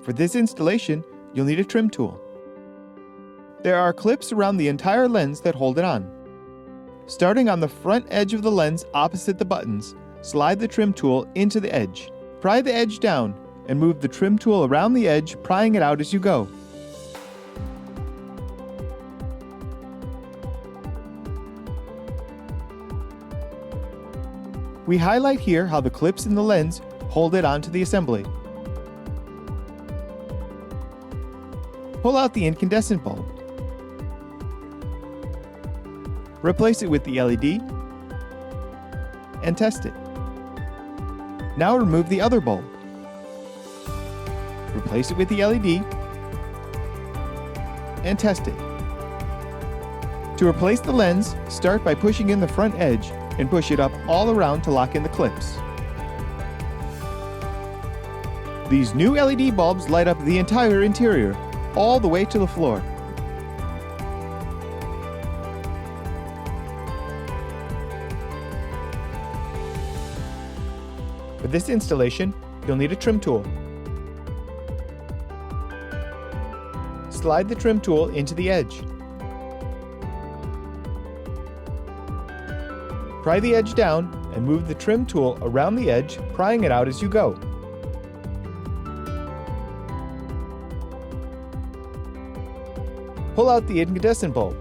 For this installation, you'll need a trim tool. There are clips around the entire lens that hold it on. Starting on the front edge of the lens opposite the buttons, slide the trim tool into the edge. Pry the edge down and move the trim tool around the edge, prying it out as you go. We highlight here how the clips in the lens hold it onto the assembly. Pull out the incandescent bulb. Replace it with the LED and test it. Now remove the other bulb. Replace it with the LED and test it. To replace the lens, start by pushing in the front edge and push it up all around to lock in the clips. These new LED bulbs light up the entire interior, all the way to the floor. For this installation, you'll need a trim tool. Slide the trim tool into the edge. Pry the edge down and move the trim tool around the edge, prying it out as you go. Pull out the incandescent bulb.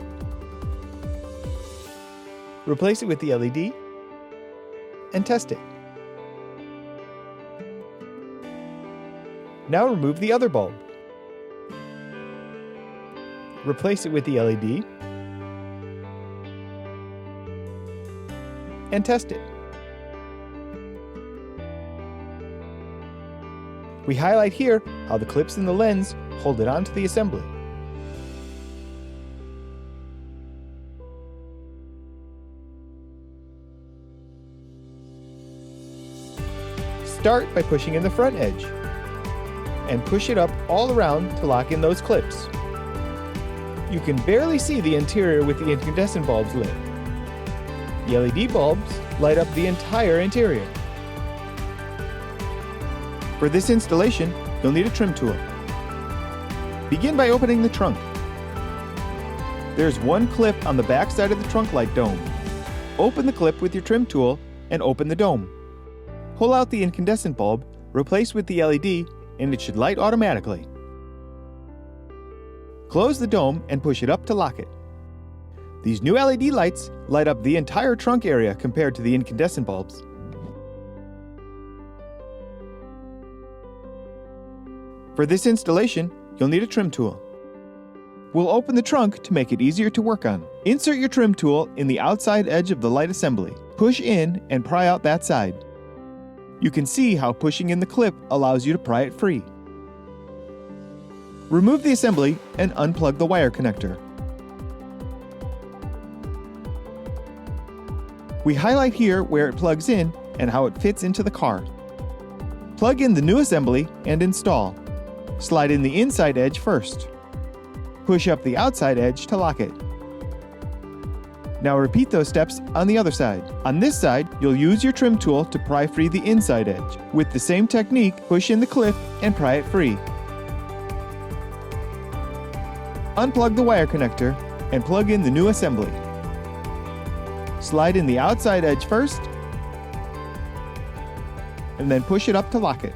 Replace it with the LED and test it. Now remove the other bulb. Replace it with the LED and test it. We highlight here how the clips in the lens hold it onto the assembly. Start by pushing in the front edge and push it up all around to lock in those clips. You can barely see the interior with the incandescent bulbs lit. The LED bulbs light up the entire interior. For this installation, you'll need a trim tool. Begin by opening the trunk. There's one clip on the back side of the trunk light dome. Open the clip with your trim tool and open the dome. Pull out the incandescent bulb, replace with the LED, and it should light automatically. Close the dome and push it up to lock it. These new LED lights light up the entire trunk area compared to the incandescent bulbs. For this installation, you'll need a trim tool. We'll open the trunk to make it easier to work on. Insert your trim tool in the outside edge of the light assembly. Push in and pry out that side. You can see how pushing in the clip allows you to pry it free. Remove the assembly and unplug the wire connector. We highlight here where it plugs in and how it fits into the car. Plug in the new assembly and install. Slide in the inside edge first. Push up the outside edge to lock it. Now repeat those steps on the other side. On this side, you'll use your trim tool to pry free the inside edge. With the same technique, push in the clip and pry it free. Unplug the wire connector and plug in the new assembly. Slide in the outside edge first, and then push it up to lock it.